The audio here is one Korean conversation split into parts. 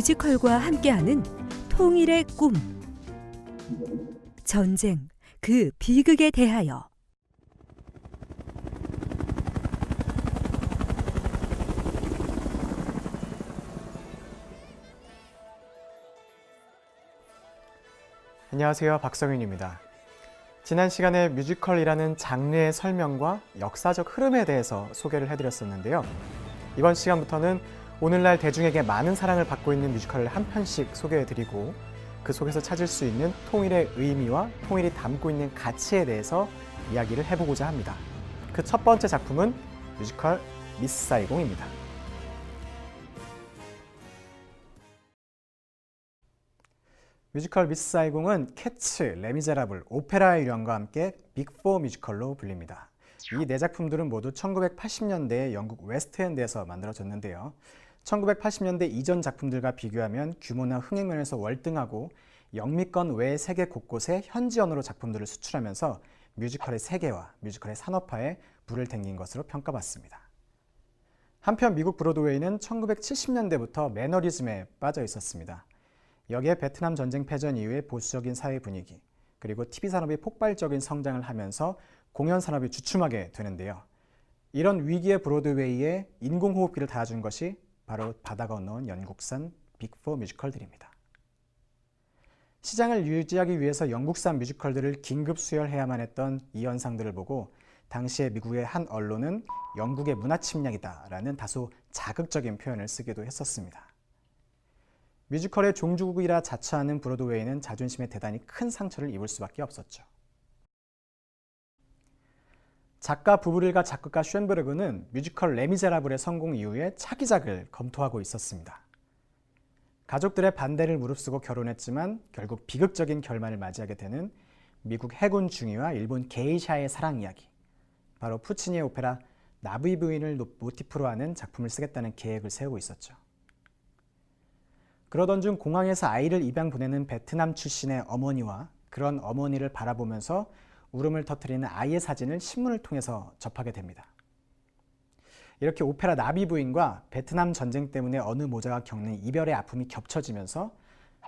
뮤지컬과 함께하는 통일의 꿈. 전쟁, 그 비극에 대하여. 안녕하세요. 박성윤입니다. 지난 시간에 뮤지컬이라는 장르의 설명과 역사적 흐름에 대해서 소개를 해드렸었는데요. 이번 시간부터는 오늘날 대중에게 많은 사랑을 받고 있는 뮤지컬을 한 편씩 소개해드리고 그 속에서 찾을 수 있는 통일의 의미와 통일이 담고 있는 가치에 대해서 이야기를 해보고자 합니다. 그 첫 번째 작품은 뮤지컬 미스 사이공입니다. 뮤지컬 미스 사이공은 캐츠, 레미제라블, 오페라 유령과 함께 빅4 뮤지컬로 불립니다. 이 네 작품들은 모두 1980년대에 영국 웨스트엔드에서 만들어졌는데요. 1980년대 이전 작품들과 비교하면 규모나 흥행면에서 월등하고 영미권 외 세계 곳곳에 현지언어로 작품들을 수출하면서 뮤지컬의 세계와 뮤지컬의 산업화에 불을 댕긴 것으로 평가받습니다. 한편 미국 브로드웨이는 1970년대부터 매너리즘에 빠져 있었습니다. 여기에 베트남 전쟁 패전 이후의 보수적인 사회 분위기, 그리고 TV 산업이 폭발적인 성장을 하면서 공연 산업이 주춤하게 되는데요. 이런 위기의 브로드웨이에 인공호흡기를 달아준 것이 바로 바다 건너온 영국산 빅4 뮤지컬들입니다. 시장을 유지하기 위해서 영국산 뮤지컬들을 긴급 수혈해야만 했던 이 현상들을 보고 당시에 미국의 한 언론은 영국의 문화 침략이다라는 다소 자극적인 표현을 쓰기도 했었습니다. 뮤지컬의 종주국이라 자처하는 브로드웨이는 자존심에 대단히 큰 상처를 입을 수밖에 없었죠. 작가 부브릴과 작곡가 쇤베르그는 뮤지컬 레미제라블의 성공 이후에 차기작을 검토하고 있었습니다. 가족들의 반대를 무릅쓰고 결혼했지만 결국 비극적인 결말을 맞이하게 되는 미국 해군 중위와 일본 게이샤의 사랑 이야기, 바로 푸치니의 오페라 나비 부인을 모티프로 하는 작품을 쓰겠다는 계획을 세우고 있었죠. 그러던 중 공항에서 아이를 입양 보내는 베트남 출신의 어머니와 그런 어머니를 바라보면서 울음을 터뜨리는 아이의 사진을 신문을 통해서 접하게 됩니다. 이렇게 오페라 나비 부인과 베트남 전쟁 때문에 어느 모자가 겪는 이별의 아픔이 겹쳐지면서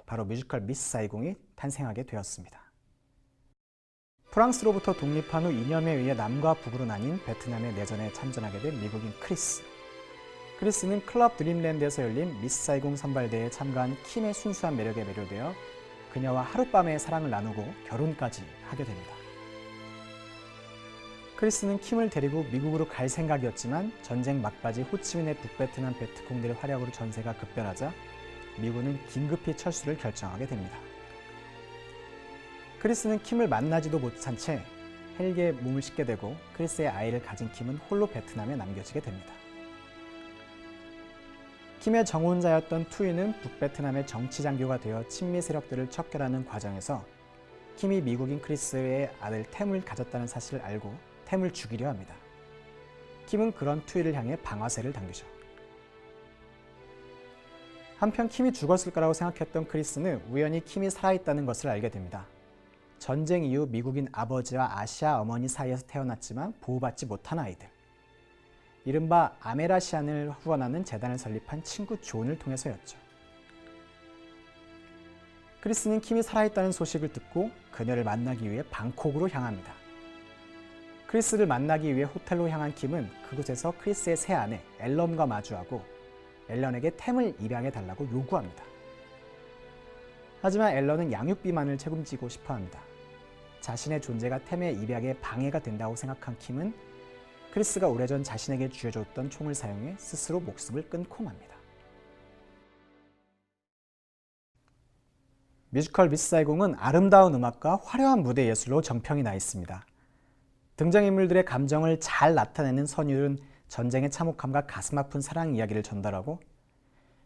바로 뮤지컬 미스 사이공이 탄생하게 되었습니다. 프랑스로부터 독립한 후 이념에 의해 남과 북으로 나뉜 베트남의 내전에 참전하게 된 미국인 크리스. 크리스는 클럽 드림랜드에서 열린 미스 사이공 선발대회에 참가한 킴의 순수한 매력에 매료되어 그녀와 하룻밤의 사랑을 나누고 결혼까지 하게 됩니다. 크리스는 킴을 데리고 미국으로 갈 생각이었지만 전쟁 막바지 호치민의 북베트남 베트콩들의 활약으로 전세가 급변하자 미군은 긴급히 철수를 결정하게 됩니다. 크리스는 킴을 만나지도 못한 채 헬기에 몸을 싣게 되고 크리스의 아이를 가진 킴은 홀로 베트남에 남겨지게 됩니다. 킴의 정혼자였던 투이는 북베트남의 정치 장교가 되어 친미 세력들을 척결하는 과정에서 킴이 미국인 크리스의 아들 템을 가졌다는 사실을 알고 템을 죽이려 합니다. 킴은 그런 투이를 향해 방아쇠를 당기죠. 한편 킴이 죽었을 거라고 생각했던 크리스는 우연히 킴이 살아있다는 것을 알게 됩니다. 전쟁 이후 미국인 아버지와 아시아 어머니 사이에서 태어났지만 보호받지 못한 아이들. 이른바 아메라시안을 후원하는 재단을 설립한 친구 존을 통해서였죠. 크리스는 킴이 살아있다는 소식을 듣고 그녀를 만나기 위해 방콕으로 향합니다. 크리스를 만나기 위해 호텔로 향한 킴은 그곳에서 크리스의 새 아내 앨런과 마주하고 앨런에게 템을 입양해달라고 요구합니다. 하지만 앨런은 양육비만을 책임지고 싶어합니다. 자신의 존재가 템의 입양에 방해가 된다고 생각한 킴은 크리스가 오래전 자신에게 쥐어줬던 총을 사용해 스스로 목숨을 끊고 맙니다. 뮤지컬 미스 사이공은 아름다운 음악과 화려한 무대 예술로 정평이 나 있습니다. 등장인물들의 감정을 잘 나타내는 선율은 전쟁의 참혹함과 가슴 아픈 사랑 이야기를 전달하고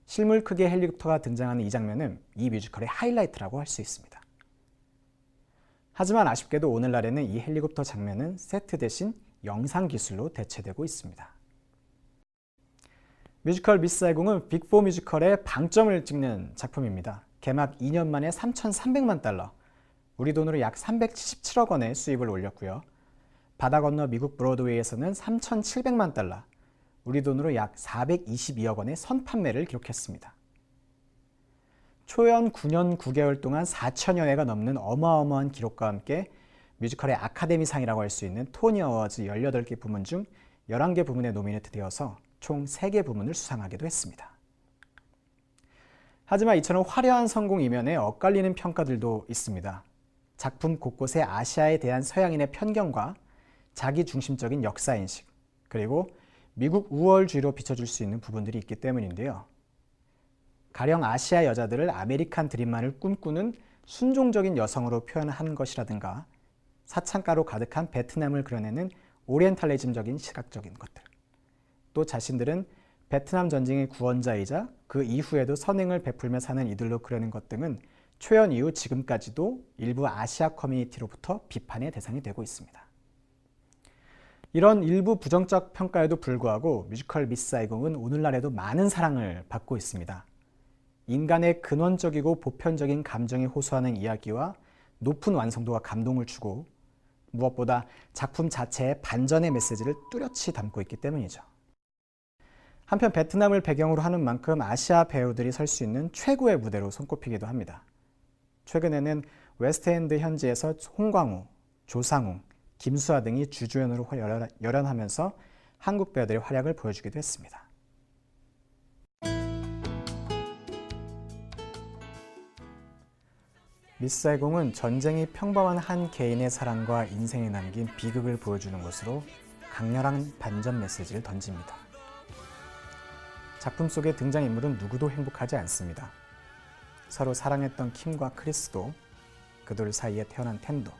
실물 크기의 헬리콥터가 등장하는 이 장면은 이 뮤지컬의 하이라이트라고 할 수 있습니다. 하지만 아쉽게도 오늘날에는 이 헬리콥터 장면은 세트 대신 영상 기술로 대체되고 있습니다. 뮤지컬 미스 사이공은 빅4 뮤지컬의 방점을 찍는 작품입니다. 개막 2년 만에 3,300만 달러, 우리 돈으로 약 377억 원의 수입을 올렸고요. 바다 건너 미국 브로드웨이에서는 3,700만 달러, 우리 돈으로 약 422억 원의 선판매를 기록했습니다. 초연 9년 9개월 동안 4천여 회가 넘는 어마어마한 기록과 함께 뮤지컬의 아카데미상이라고 할 수 있는 토니 어워즈 18개 부문 중 11개 부문에 노미네이트 되어서 총 3개 부문을 수상하기도 했습니다. 하지만 이처럼 화려한 성공 이면에 엇갈리는 평가들도 있습니다. 작품 곳곳에 아시아에 대한 서양인의 편견과 자기 중심적인 역사인식, 그리고 미국 우월주의로 비춰줄 수 있는 부분들이 있기 때문인데요. 가령 아시아 여자들을 아메리칸 드림만을 꿈꾸는 순종적인 여성으로 표현한 것이라든가 사창가로 가득한 베트남을 그려내는 오리엔탈리즘적인 시각적인 것들, 또 자신들은 베트남 전쟁의 구원자이자 그 이후에도 선행을 베풀며 사는 이들로 그려낸 것 등은 초연 이후 지금까지도 일부 아시아 커뮤니티로부터 비판의 대상이 되고 있습니다. 이런 일부 부정적 평가에도 불구하고 뮤지컬 미스 사이공은 오늘날에도 많은 사랑을 받고 있습니다. 인간의 근원적이고 보편적인 감정이 호소하는 이야기와 높은 완성도와 감동을 주고 무엇보다 작품 자체의 반전의 메시지를 뚜렷이 담고 있기 때문이죠. 한편 베트남을 배경으로 하는 만큼 아시아 배우들이 설 수 있는 최고의 무대로 손꼽히기도 합니다. 최근에는 웨스트엔드 현지에서 홍광우, 조상우, 김수아 등이 주주연으로 열연하면서 한국 배우들의 활약을 보여주기도 했습니다. 미스 사이공은 전쟁이 평범한 한 개인의 사랑과 인생에 남긴 비극을 보여주는 것으로 강렬한 반전 메시지를 던집니다. 작품 속의 등장인물은 누구도 행복하지 않습니다. 서로 사랑했던 킴과 크리스도, 그들 사이에 태어난 템도,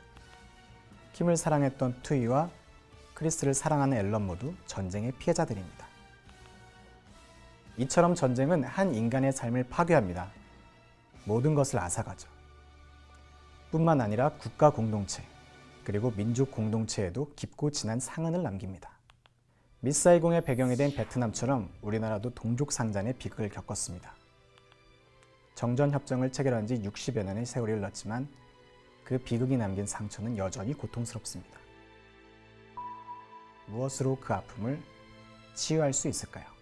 킴을 사랑했던 투이와 크리스를 사랑하는 앨런 모두 전쟁의 피해자들입니다. 이처럼 전쟁은 한 인간의 삶을 파괴합니다. 모든 것을 앗아가죠. 뿐만 아니라 국가 공동체, 그리고 민족 공동체에도 깊고 진한 상흔을 남깁니다. 미스 사이공의 배경이 된 베트남처럼 우리나라도 동족 상잔의 비극을 겪었습니다. 정전협정을 체결한 지 60여 년의 세월이 흘렀지만 그 비극이 남긴 상처는 여전히 고통스럽습니다. 무엇으로 그 아픔을 치유할 수 있을까요?